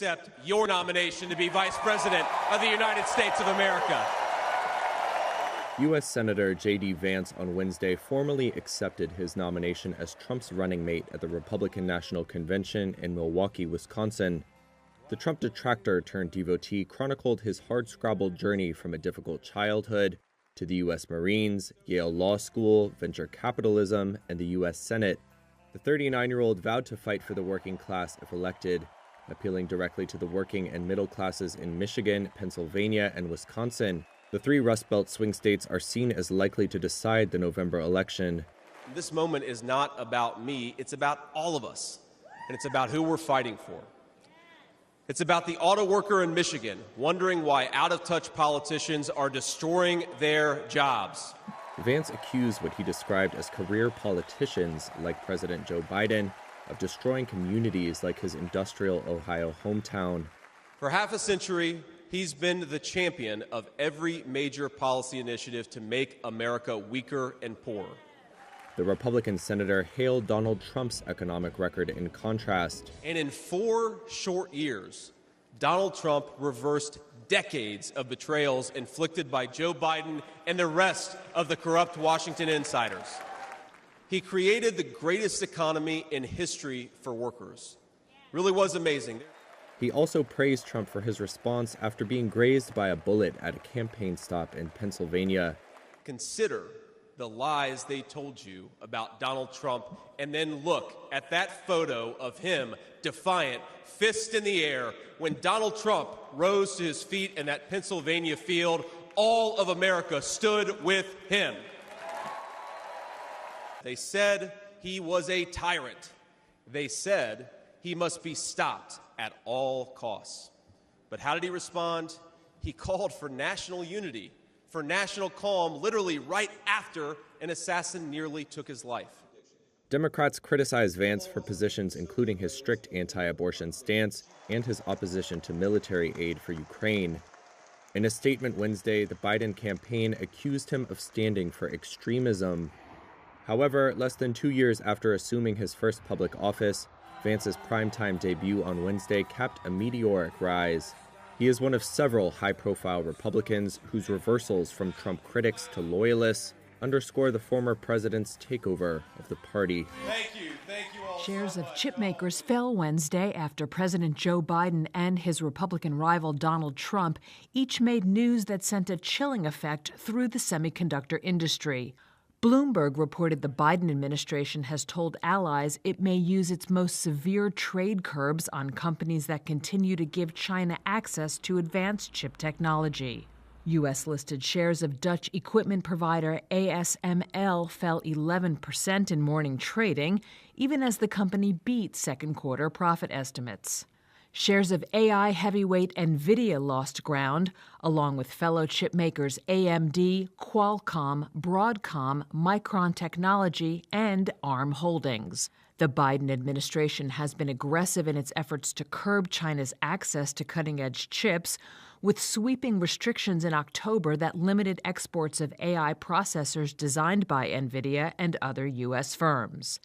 accept your nomination to be Vice President of the United States of America. U.S. Senator J.D. Vance on Wednesday formally accepted his nomination as Trump's running mate at the Republican National Convention in Milwaukee, Wisconsin. The Trump detractor turned devotee chronicled his hard-scrabbled journey from a difficult childhood to the U.S. Marines, Yale Law School, venture capitalism, and the U.S. Senate. The 39-year-old vowed to fight for the working class if elected, appealing directly to the working and middle classes in Michigan, Pennsylvania, and Wisconsin. The three Rust Belt swing states are seen as likely to decide the November election. This moment is not about me, it's about all of us, and it's about who we're fighting for. It's about the auto worker in Michigan wondering why out-of-touch politicians are destroying their jobs. Vance accused what he described as career politicians, like President Joe Biden, of destroying communities like his industrial Ohio hometown. For half a century, he's been the champion of every major policy initiative to make America weaker and poorer. The Republican senator hailed Donald Trump's economic record in contrast. And in 4 short years, Donald Trump reversed decades of betrayals inflicted by Joe Biden and the rest of the corrupt Washington insiders. He created the greatest economy in history for workers. Really was amazing. He also praised Trump for his response after being grazed by a bullet at a campaign stop in Pennsylvania. Consider the lies they told you about Donald Trump, and then look at that photo of him, defiant, fist in the air. When Donald Trump rose to his feet in that Pennsylvania field, all of America stood with him. They said he was a tyrant. They said he must be stopped at all costs. But how did he respond? He called for national unity, for national calm, literally right after an assassin nearly took his life. Democrats criticized Vance for positions including his strict anti-abortion stance and his opposition to military aid for Ukraine. In a statement Wednesday, the Biden campaign accused him of standing for extremism. However, less than 2 years after assuming his first public office, Vance's primetime debut on Wednesday capped a meteoric rise. He is one of several high-profile Republicans whose reversals from Trump critics to loyalists underscore the former president's takeover of the party. Thank you all. Shares of chip makers fell Wednesday after President Joe Biden and his Republican rival Donald Trump each made news that sent a chilling effect through the semiconductor industry. Bloomberg reported the Biden administration has told allies it may use its most severe trade curbs on companies that continue to give China access to advanced chip technology. U.S.-listed shares of Dutch equipment provider ASML fell 11% in morning trading, even as the company beat second-quarter profit estimates. Shares of AI heavyweight NVIDIA lost ground, along with fellow chip makers AMD, Qualcomm, Broadcom, Micron Technology, and ARM Holdings. The Biden administration has been aggressive in its efforts to curb China's access to cutting-edge chips, with sweeping restrictions in October that limited exports of AI processors designed by NVIDIA and other U.S. firms.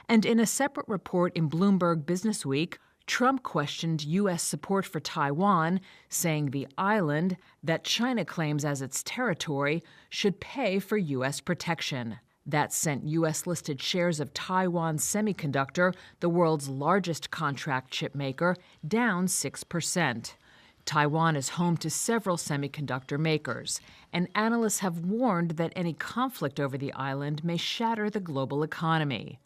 And in a separate report in Bloomberg Businessweek, Trump questioned U.S. support for Taiwan, saying the island, that China claims as its territory, should pay for U.S. protection. That sent U.S.-listed shares of Taiwan Semiconductor, the world's largest contract chip maker, down 6%. Taiwan is home to several semiconductor makers, and analysts have warned that any conflict over the island may shatter the global economy.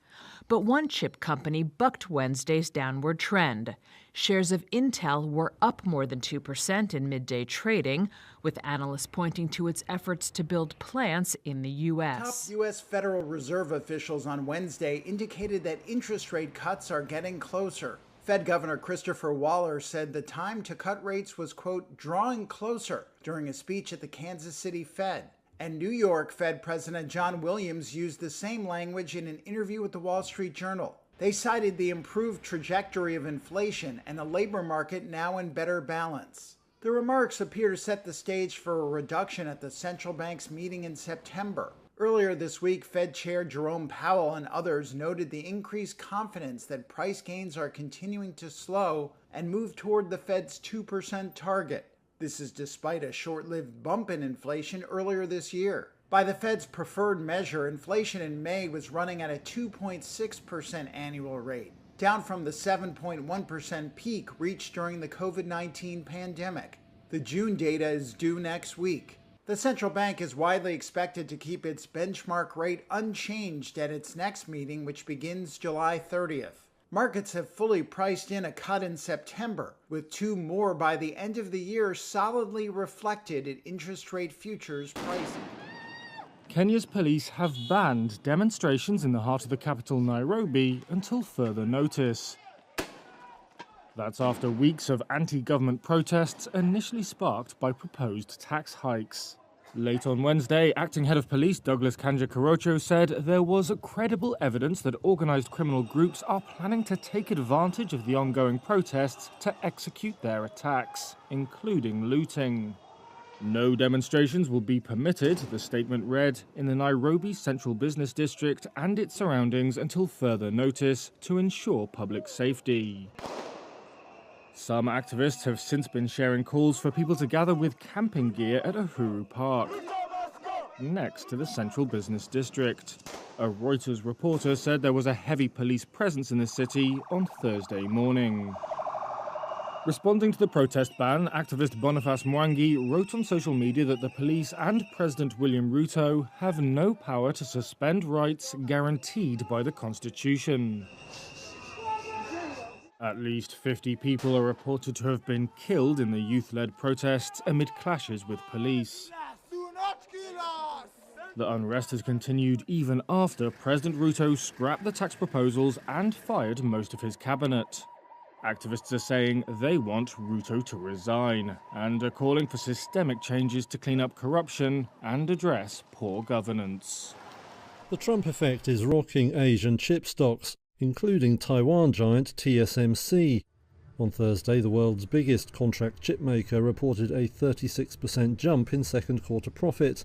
But one chip company bucked Wednesday's downward trend. Shares of Intel were up more than 2% in midday trading, with analysts pointing to its efforts to build plants in the U.S. Top U.S. Federal Reserve officials on Wednesday indicated that interest rate cuts are getting closer. Fed Governor Christopher Waller said the time to cut rates was, quote, drawing closer during a speech at the Kansas City Fed. And New York Fed President John Williams used the same language in an interview with the Wall Street Journal. They cited the improved trajectory of inflation and a labor market now in better balance. The remarks appear to set the stage for a reduction at the central bank's meeting in September. Earlier this week, Fed Chair Jerome Powell and others noted the increased confidence that price gains are continuing to slow and move toward the Fed's 2% target. This is despite a short-lived bump in inflation earlier this year. By the Fed's preferred measure, inflation in May was running at a 2.6% annual rate, down from the 7.1% peak reached during the COVID-19 pandemic. The June data is due next week. The central bank is widely expected to keep its benchmark rate unchanged at its next meeting, which begins July 30th. Markets have fully priced in a cut in September, with 2 more by the end of the year solidly reflected in interest rate futures pricing. Kenya's police have banned demonstrations in the heart of the capital, Nairobi, until further notice. That's after weeks of anti-government protests initially sparked by proposed tax hikes. Late on Wednesday, Acting Head of Police Douglas Kanja-Korocho said there was credible evidence that organised criminal groups are planning to take advantage of the ongoing protests to execute their attacks, including looting. No demonstrations will be permitted, the statement read, in the Nairobi Central Business District and its surroundings until further notice to ensure public safety. Some activists have since been sharing calls for people to gather with camping gear at Uhuru Park, next to the Central Business District. A Reuters reporter said there was a heavy police presence in the city on Thursday morning. Responding to the protest ban, activist Boniface Mwangi wrote on social media that the police and President William Ruto have no power to suspend rights guaranteed by the Constitution. At least 50 people are reported to have been killed in the youth-led protests amid clashes with police. The unrest has continued even after President Ruto scrapped the tax proposals and fired most of his cabinet. Activists are saying they want Ruto to resign and are calling for systemic changes to clean up corruption and address poor governance. The Trump effect is rocking Asian chip stocks, including Taiwan giant TSMC. On Thursday, the world's biggest contract chip maker reported a 36% jump in second quarter profit.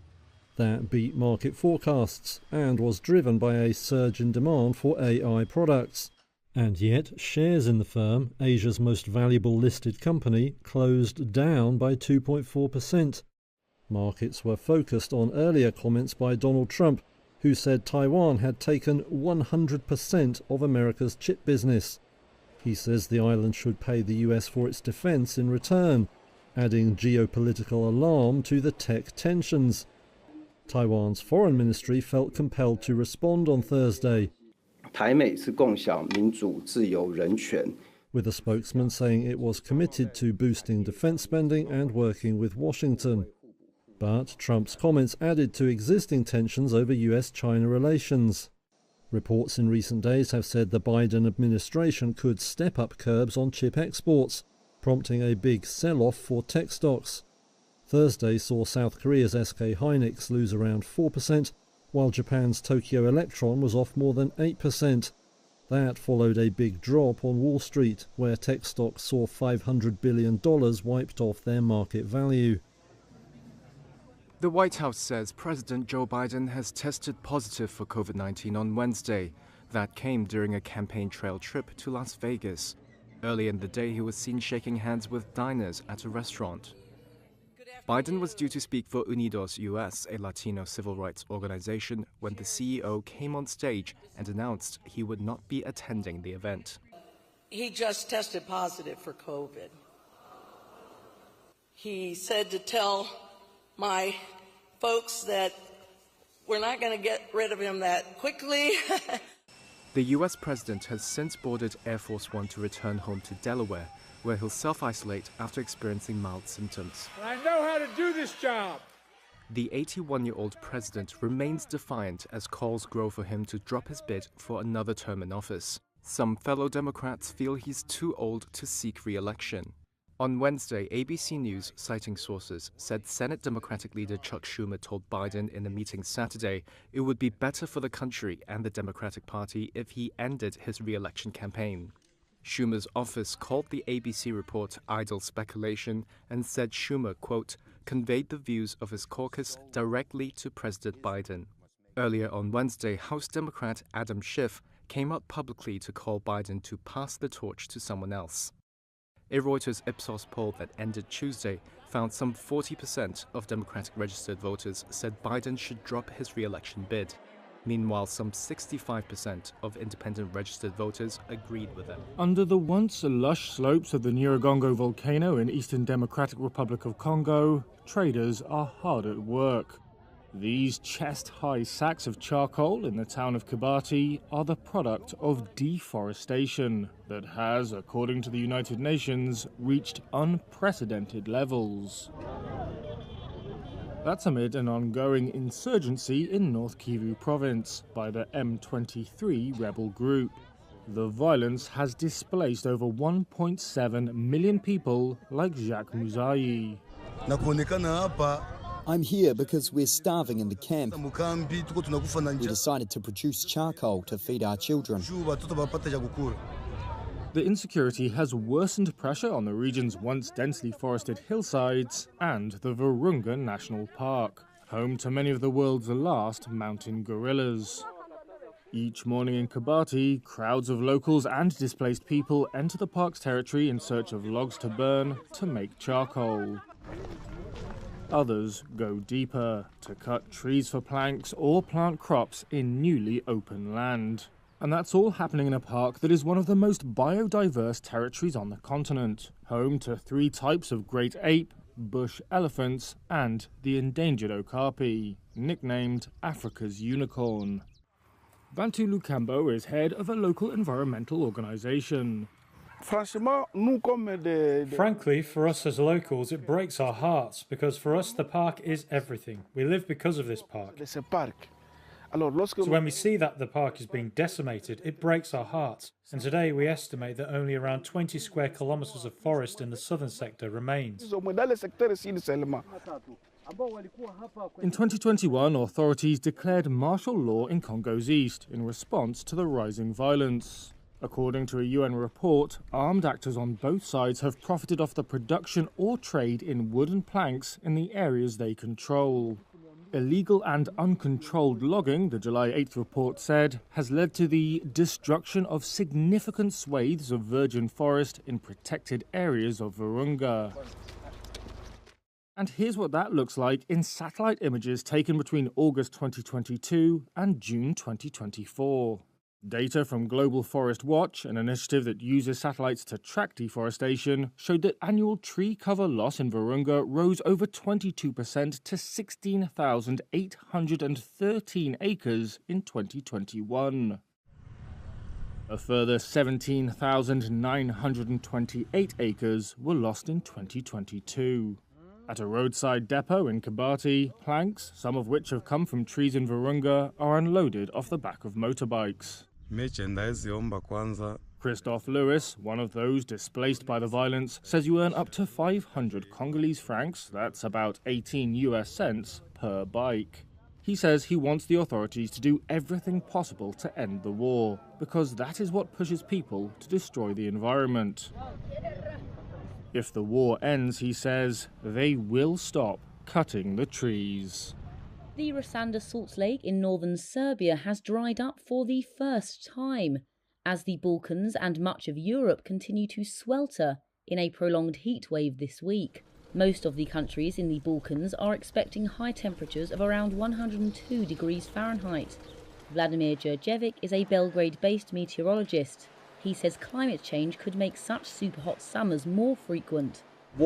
That beat market forecasts and was driven by a surge in demand for AI products. And yet, shares in the firm, Asia's most valuable listed company, closed down by 2.4%. Markets were focused on earlier comments by Donald Trump, who said Taiwan had taken 100% of America's chip business. He says the island should pay the US for its defense in return, adding geopolitical alarm to the tech tensions. Taiwan's foreign ministry felt compelled to respond on Thursday, with a spokesman saying it was committed to boosting defense spending and working with Washington. But Trump's comments added to existing tensions over US-China relations. Reports in recent days have said the Biden administration could step up curbs on chip exports, prompting a big sell-off for tech stocks. Thursday saw South Korea's SK Hynix lose around 4%, while Japan's Tokyo Electron was off more than 8%. That followed a big drop on Wall Street, where tech stocks saw $500 billion wiped off their market value. The White House says President Joe Biden has tested positive for COVID-19 on Wednesday. That came during a campaign trail trip to Las Vegas. Early in the day, he was seen shaking hands with diners at a restaurant. Biden was due to speak for Unidos US, a Latino civil rights organization, when the CEO came on stage and announced he would not be attending the event. He just tested positive for COVID. He said to tell my folks that we're not going to get rid of him that quickly. The US president has since boarded Air Force One to return home to Delaware, where he'll self-isolate after experiencing mild symptoms. I know how to do this job. The 81-year-old president remains defiant as calls grow for him to drop his bid for another term in office. Some fellow Democrats feel he's too old to seek re-election. On Wednesday, ABC News, citing sources, said Senate Democratic leader Chuck Schumer told Biden in a meeting Saturday it would be better for the country and the Democratic Party if he ended his re-election campaign. Schumer's office called the ABC report idle speculation and said Schumer, quote, conveyed the views of his caucus directly to President Biden. Earlier on Wednesday, House Democrat Adam Schiff came out publicly to call Biden to pass the torch to someone else. A Reuters Ipsos poll that ended Tuesday found some 40% of Democratic registered voters said Biden should drop his re-election bid. Meanwhile, some 65% of independent registered voters agreed with them. Under the once lush slopes of the Nyiragongo volcano in Eastern Democratic Republic of Congo, traders are hard at work. These chest-high sacks of charcoal in the town of Kibati are the product of deforestation that has, according to the United Nations, reached unprecedented levels. That's amid an ongoing insurgency in North Kivu province by the M23 rebel group. The violence has displaced over 1.7 million people, like Jacques Muzayi. I'm here because we're starving in the camp. We decided to produce charcoal to feed our children. The insecurity has worsened pressure on the region's once densely forested hillsides and the Virunga National Park, home to many of the world's last mountain gorillas. Each morning in Kibati, crowds of locals and displaced people enter the park's territory in search of logs to burn to make charcoal. Others go deeper to cut trees for planks or plant crops in newly open land. And that's all happening in a park that is one of the most biodiverse territories on the continent, home to 3 types of great ape, bush elephants, and the endangered okapi, nicknamed Africa's unicorn. Bantu Lukambo is head of a local environmental organisation. Frankly, for us as locals, it breaks our hearts because for us the park is everything. We live because of this park. So when we see that the park is being decimated, it breaks our hearts. And today we estimate that only around 20 square kilometres of forest in the southern sector remains. In 2021, authorities declared martial law in Congo's east in response to the rising violence. According to a UN report, armed actors on both sides have profited off the production or trade in wooden planks in the areas they control. Illegal and uncontrolled logging, the July 8th report said, has led to the destruction of significant swathes of virgin forest in protected areas of Virunga. And here's what that looks like in satellite images taken between August 2022 and June 2024. Data from Global Forest Watch, an initiative that uses satellites to track deforestation, showed that annual tree cover loss in Virunga rose over 22% to 16,813 acres in 2021. A further 17,928 acres were lost in 2022. At a roadside depot in Kibati, planks, some of which have come from trees in Virunga, are unloaded off the back of motorbikes. Christoph Lewis, one of those displaced by the violence, says you earn up to 500 Congolese francs, that's about 18 US cents, per bike. He says he wants the authorities to do everything possible to end the war, because that is what pushes people to destroy the environment. If the war ends, he says, they will stop cutting the trees. The Rasanda Salt Lake in northern Serbia has dried up for the first time, as the Balkans and much of Europe continue to swelter in a prolonged heat wave this week. Most of the countries in the Balkans are expecting high temperatures of around 102 degrees Fahrenheit. Vladimir Djurjevic is a Belgrade-based meteorologist. He says climate change could make such super hot summers more frequent. The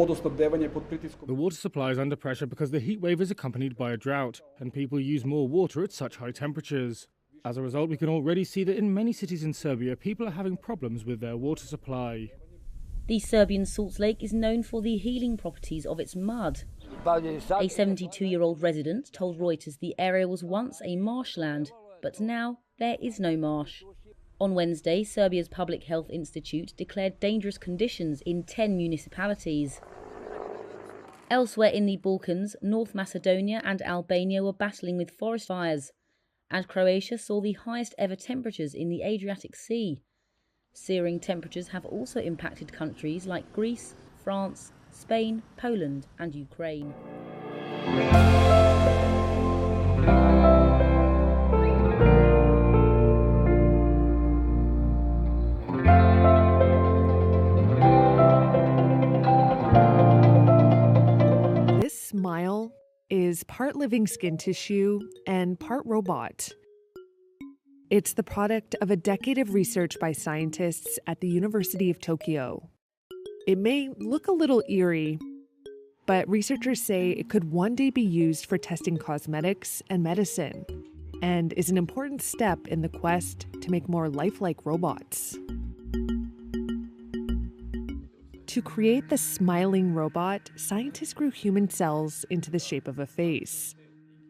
water supply is under pressure because the heat wave is accompanied by a drought, and people use more water at such high temperatures. As a result, we can already see that in many cities in Serbia, people are having problems with their water supply. The Serbian Salt Lake is known for the healing properties of its mud. A 72-year-old resident told Reuters the area was once a marshland, but now there is no marsh. On Wednesday, Serbia's Public Health Institute declared dangerous conditions in 10 municipalities. Elsewhere in the Balkans, North Macedonia and Albania were battling with forest fires, and Croatia saw the highest ever temperatures in the Adriatic Sea. Searing temperatures have also impacted countries like Greece, France, Spain, Poland and Ukraine. smile is part living skin tissue and part robot. It's the product of a decade of research by scientists at the University of Tokyo. It may look a little eerie, but researchers say it could one day be used for testing cosmetics and medicine, and is an important step in the quest to make more lifelike robots. To create the smiling robot, scientists grew human cells into the shape of a face.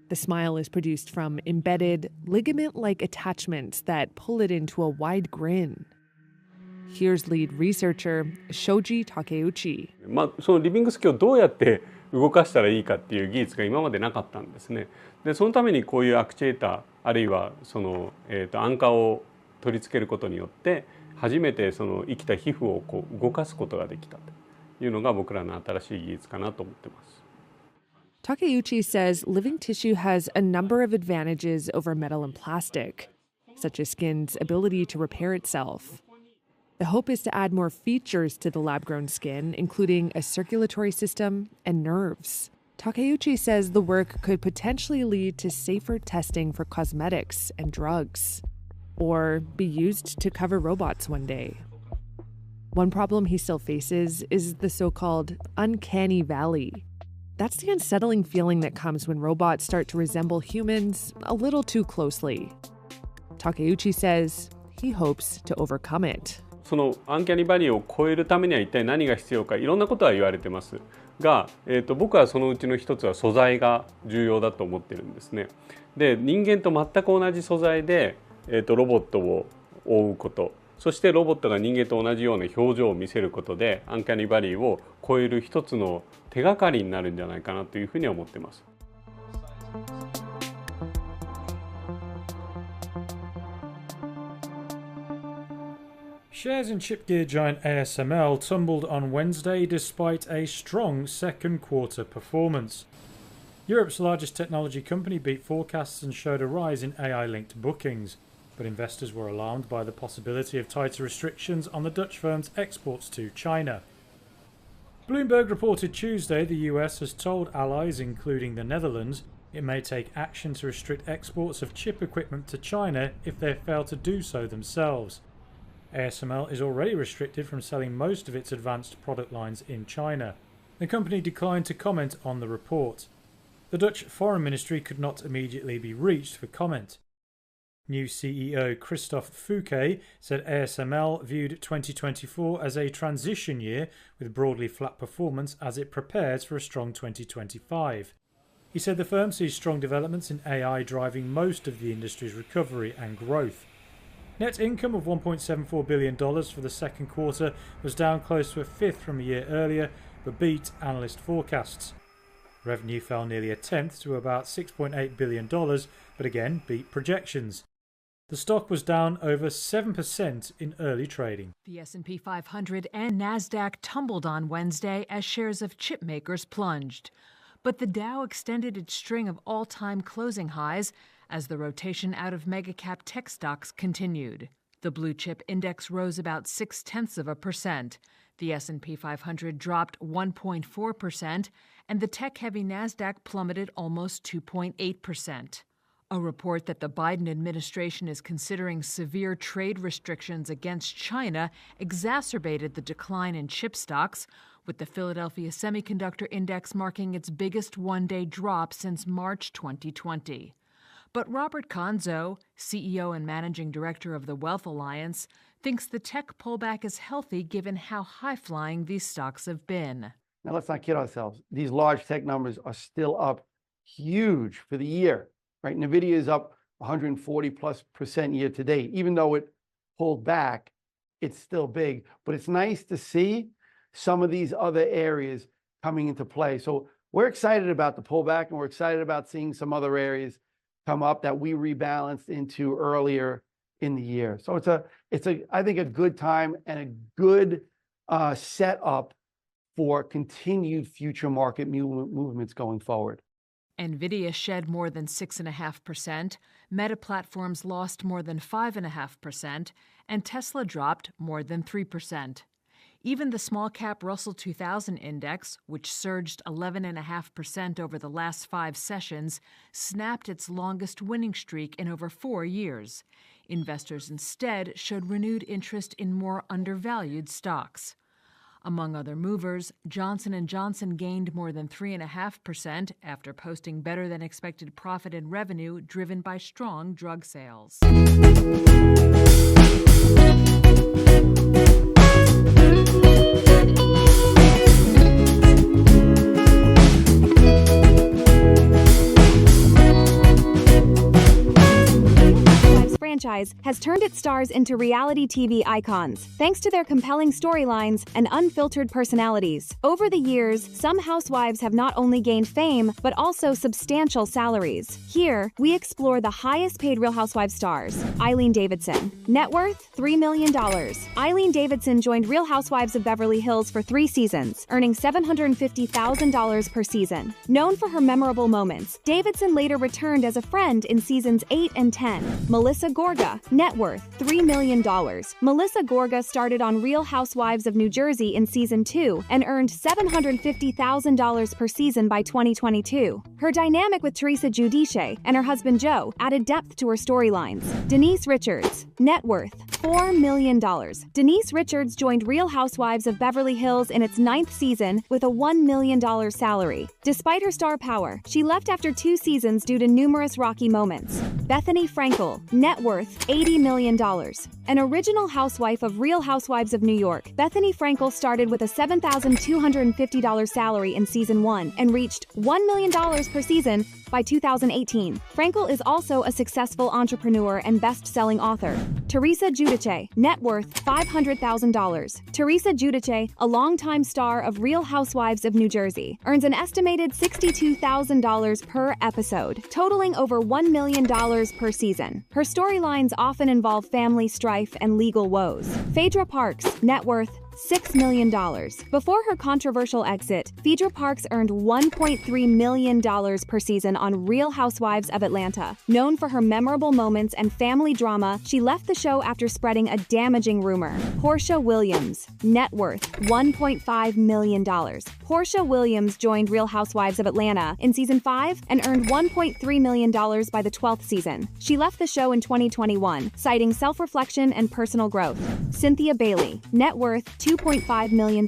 The smile is produced from embedded, ligament-like attachments that pull it into a wide grin. Here's lead researcher Shoji Takeuchi. そのリビングスキンをどうやって動かしたらいいかっていう技術が今までなかったんですね。で、そのためにこういうアクチュエーター、あるいはその安価を取り付けることによって、初めてその生きた皮膚をこう動かすことができたというのが僕らの新しい技術かなと思ってます。Takeuchi says living tissue has a number of advantages over metal and plastic, such as skin's ability to repair itself. The hope is to add more features to the lab-grown skin, including a circulatory system and nerves. Takeuchi says the work could potentially lead to safer testing for cosmetics and drugs, or be used to cover robots one day. One problem he still faces is the so-called uncanny valley. That's the unsettling feeling that comes when robots start to resemble humans a little too closely. Takeuchi says he hopes to overcome it. そのアンキャニバリーを超えるためには一体何が必要か、いろんなことは言われてますが、僕はそのうちの一つは素材が重要だと思ってるんですね。で、人間と全く同じ素材で、ロボットを覆うこと、そしてロボットが人間と同じような表情を見せることでアンキャニバリーを超える一つの手がかりになるんじゃないかなというふうに思っています。Shares in chip gear giant ASML tumbled on Wednesday despite a strong second quarter performance. Europe's largest technology company beat forecasts and showed a rise in AI-linked bookings, but investors were alarmed by the possibility of tighter restrictions on the Dutch firm's exports to China. Bloomberg reported Tuesday the US has told allies, including the Netherlands, it may take action to restrict exports of chip equipment to China if they fail to do so themselves. ASML is already restricted from selling most of its advanced product lines in China. The company declined to comment on the report. The Dutch Foreign Ministry could not immediately be reached for comment. New CEO Christophe Fouquet said ASML viewed 2024 as a transition year with broadly flat performance as it prepares for a strong 2025. He said the firm sees strong developments in AI driving most of the industry's recovery and growth. Net income of $1.74 billion for the second quarter was down close to a fifth from a year earlier, but beat analyst forecasts. Revenue fell nearly a tenth to about $6.8 billion, but again beat projections. The stock was down over 7% in early trading. The S&P 500 and NASDAQ tumbled on Wednesday as shares of chip makers plunged. But the Dow extended its string of all-time closing highs as the rotation out of mega-cap tech stocks continued. The blue chip index rose about 0.6%. The S&P 500 dropped 1.4%, and the tech-heavy NASDAQ plummeted almost 2.8%. A report that the Biden administration is considering severe trade restrictions against China exacerbated the decline in chip stocks, with the Philadelphia Semiconductor Index marking its biggest one-day drop since March 2020. But Robert Conzo, CEO and managing director of the Wealth Alliance, thinks the tech pullback is healthy given how high-flying these stocks have been. Now, let's not kid ourselves. These large tech numbers are still up huge for the year, right? NVIDIA is up 140+% year to date. Even though it pulled back, it's still big. But it's nice to see some of these other areas coming into play. So we're excited about the pullback, and we're excited about seeing some other areas come up that we rebalanced into earlier in the year. So it's I think a good time and a good setup for continued future market movements going forward. NVIDIA shed more than 6.5%, Meta Platforms lost more than 5.5%, and Tesla dropped more than 3%. Even the small-cap Russell 2000 index, which surged 11.5% over the last 5 sessions, snapped its longest winning streak in over 4 years. Investors instead showed renewed interest in more undervalued stocks. Among other movers, Johnson & Johnson gained more than 3.5% after posting better-than-expected profit and revenue driven by strong drug sales. Franchise has turned its stars into reality TV icons, thanks to their compelling storylines and unfiltered personalities. Over the years, some housewives have not only gained fame, but also substantial salaries. Here, we explore the highest-paid Real Housewives stars. Eileen Davidson. Net worth, $3 million. Eileen Davidson joined Real Housewives of Beverly Hills for 3 seasons, earning $750,000 per season. Known for her memorable moments, Davidson later returned as a friend in seasons 8 and 10. Melissa Gorga. Net worth, $3 million. Melissa Gorga started on Real Housewives of New Jersey in season 2 and earned $750,000 per season by 2022. Her dynamic with Teresa Giudice and her husband Joe added depth to her storylines. Denise Richards. Net worth, $4 million. Denise Richards joined Real Housewives of Beverly Hills in its 9th season with a $1 million salary. Despite her star power, she left after 2 seasons due to numerous rocky moments. Bethany Frankel. Net worth, $80 million. An original housewife of Real Housewives of New York, Bethany Frankel started with a $7,250 salary in season 1 and reached $1 million per season by 2018. Frankel is also a successful entrepreneur and best-selling author. Teresa Giudice. Net worth, $500,000. Teresa Giudice, a longtime star of Real Housewives of New Jersey, earns an estimated $62,000 per episode, totaling over $1 million per season. Her storylines often involve family strife and legal woes. Phaedra Parks. Net worth, $6 million. Before her controversial exit, Phaedra Parks earned $1.3 million per season on Real Housewives of Atlanta. Known for her memorable moments and family drama, she left the show after spreading a damaging rumor. Portia Williams. Net worth, $1.5 million. Portia Williams joined Real Housewives of Atlanta in season 5 and earned $1.3 million by the 12th season. She left the show in 2021, citing self-reflection and personal growth. Cynthia Bailey. Net worth, $2.5 million.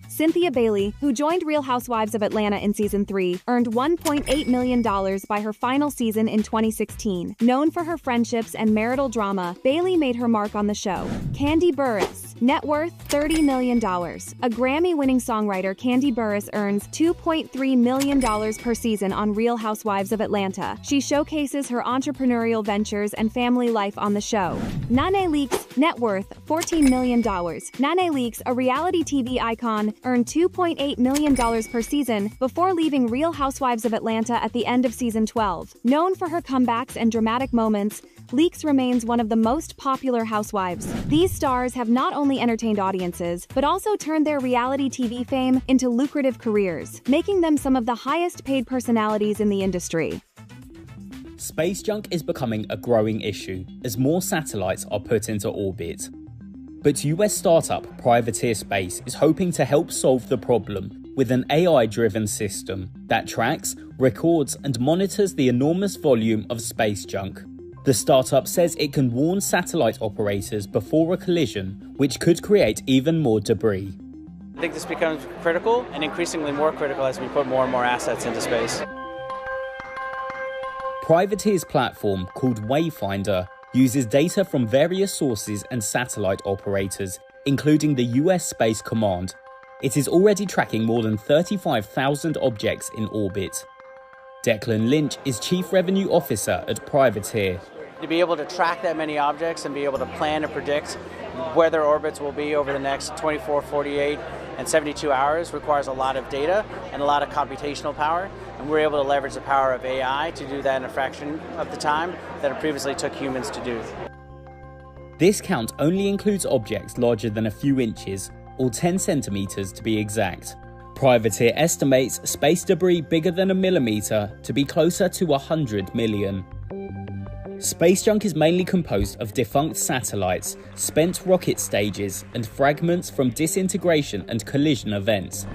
Cynthia Bailey, who joined Real Housewives of Atlanta in season 3, earned $1.8 million by her final season in 2016. Known for her friendships and marital drama, Bailey made her mark on the show. Kandi Burruss. Net worth, $30 million. A Grammy-winning songwriter, Kandi Burruss earns $2.3 million per season on Real Housewives of Atlanta. She showcases her entrepreneurial ventures and family life on the show. Nene Leakes. Net worth, $14 million. Nene Leakes, a reality TV icon, earned $2.8 million per season before leaving Real Housewives of Atlanta at the end of season 12. Known for her comebacks and dramatic moments, Leakes remains one of the most popular housewives. These stars have not only entertained audiences, but also turned their reality TV fame into lucrative careers, making them some of the highest-paid personalities in the industry. Space junk is becoming a growing issue as more satellites are put into orbit. But US startup Privateer Space is hoping to help solve the problem with an AI-driven system that tracks, records, and monitors the enormous volume of space junk. The startup says it can warn satellite operators before a collision, which could create even more debris. I think this becomes critical and increasingly more critical as we put more and more assets into space. Privateer's platform, called Wayfinder, uses data from various sources and satellite operators, including the US Space Command. It is already tracking more than 35,000 objects in orbit. Declan Lynch is Chief Revenue Officer at Privateer. To be able to track that many objects and be able to plan and predict where their orbits will be over the next 24, 48, and 72 hours requires a lot of data and a lot of computational power. And we're able to leverage the power of AI to do that in a fraction of the time that it previously took humans to do. This count only includes objects larger than a few inches, or 10 centimeters to be exact. Privateer estimates space debris bigger than a millimeter to be closer to 100 million. Space junk is mainly composed of defunct satellites, spent rocket stages, and fragments from disintegration and collision events.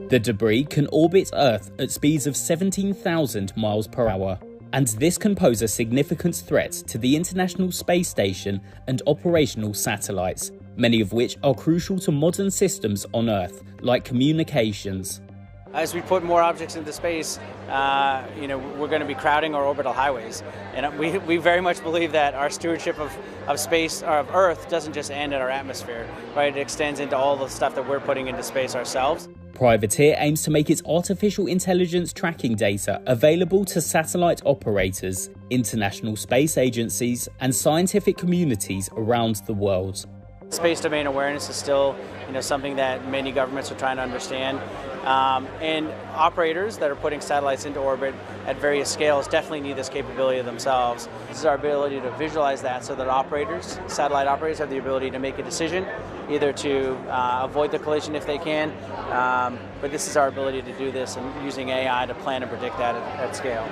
The debris can orbit Earth at speeds of 17,000 miles per hour, and this can pose a significant threat to the International Space Station and operational satellites, many of which are crucial to modern systems on Earth, like communications. As we put more objects into space, we're going to be crowding our orbital highways. And we very much believe that our stewardship of space, or of Earth, doesn't just end at our atmosphere, right? It extends into all the stuff that we're putting into space ourselves. Privateer aims to make its artificial intelligence tracking data available to satellite operators, international space agencies, and scientific communities around the world. Space domain awareness is still, something that many governments are trying to understand, and operators that are putting satellites into orbit at various scales definitely need this capability themselves. This is our ability to visualize that so that satellite operators, have the ability to make a decision, either to avoid the collision if they can, but this is our ability to do this and using AI to plan and predict that at scale.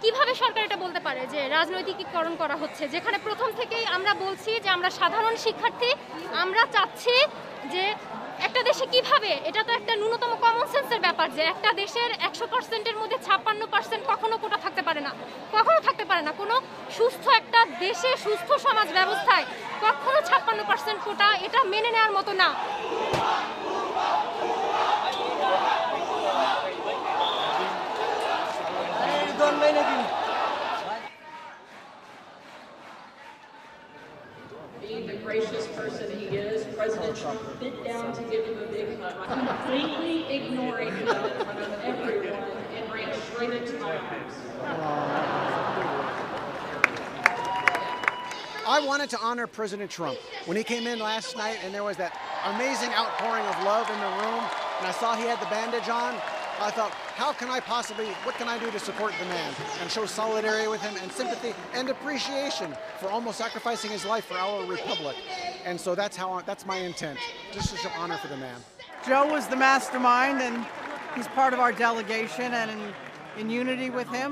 কিভাবে সরকার এটা বলতে পারে যে রাজনৈতিকীকরণ করা হচ্ছে, যেখানে প্রথম থেকেই আমরা বলছি যে আমরা সাধারণ শিক্ষার্থী, আমরা চাচ্ছি যে একটা দেশে কিভাবে, এটা তো একটা ন্যূনতম কমন সেন্সের ব্যাপার যে একটা দেশের 100%-এর মধ্যে 56% কখনো কোটা থাকতে পারে না, কখনো থাকতে পারে না। কোনো সুস্থ একটা দেশে, সুস্থ সমাজ ব্যবস্থায় কখনো 56% কোটা এটা মেনে নেওয়ার মতো না। Being the gracious person he is, President Trump bent down to give him a big hug, completely ignoring him in front of everyone and ran straight into my arms. I wanted to honor President Trump. When he came in last night and there was that amazing outpouring of love in the room, and I saw he had the bandage on, I thought, what can I do to support the man and show solidarity with him and sympathy and appreciation for almost sacrificing his life for our republic. And so that's my intent, just to show honor for the man. Joe was the mastermind, and he's part of our delegation, and in unity with him,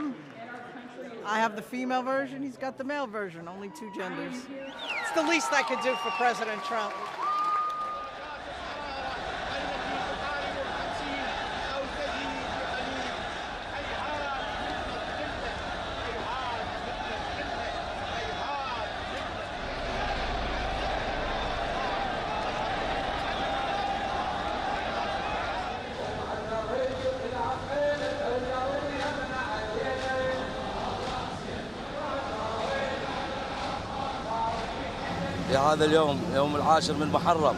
I have the female version, he's got the male version, only two genders. It's the least I could do for President Trump. هذا اليوم يوم العاشر من محرم،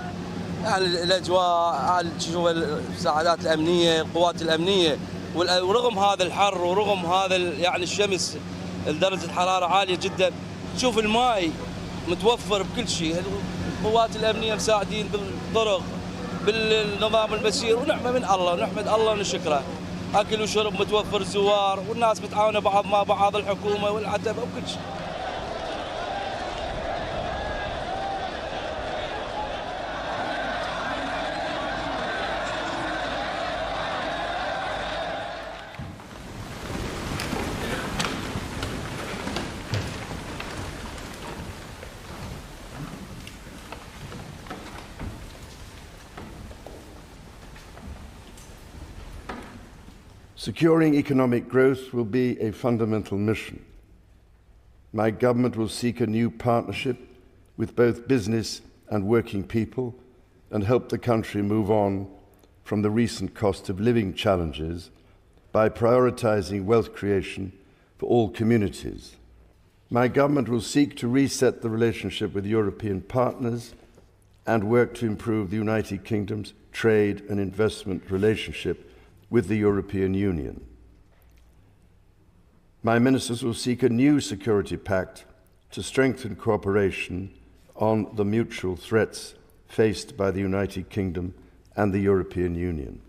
يعني الاجواء، تشوف المساعدات الامنيه، القوات الامنيه، ورغم هذا الحر ورغم هذا يعني الشمس درجه الحراره عاليه جدا، تشوف الماء متوفر بكل شيء، القوات الامنيه مساعدين بالطرق، بالنظام المسير، ونعمه من الله، ونحمد الله ونشكره. اكل وشرب متوفر، زوار، والناس متعاونه بعض مع بعض، الحكومه والعتبه وكل شيء. Securing economic growth will be a fundamental mission. My government will seek a new partnership with both business and working people and help the country move on from the recent cost of living challenges by prioritizing wealth creation for all communities. My government will seek to reset the relationship with European partners and work to improve the United Kingdom's trade and investment relationship with the European Union. My ministers will seek a new security pact to strengthen cooperation on the mutual threats faced by the United Kingdom and the European Union.